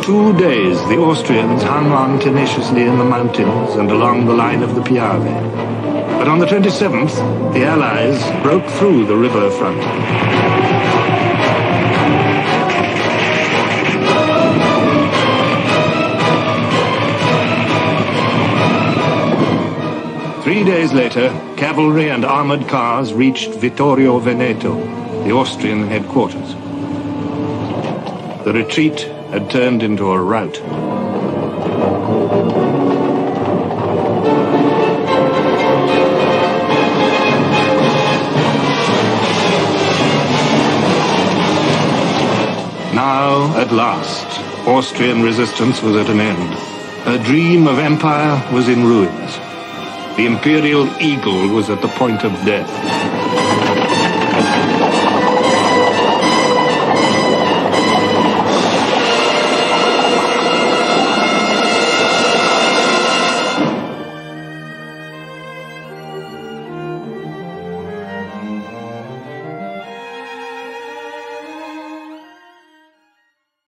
2 days, the Austrians hung on tenaciously in the mountains and along the line of the Piave. But on the 27th, the Allies broke through the river front. Three days later, cavalry and armored cars reached Vittorio Veneto, the Austrian headquarters. The retreat had turned into a rout. Now, at last, Austrian resistance was at an end. Her dream of empire was in ruins. The imperial eagle was at the point of death.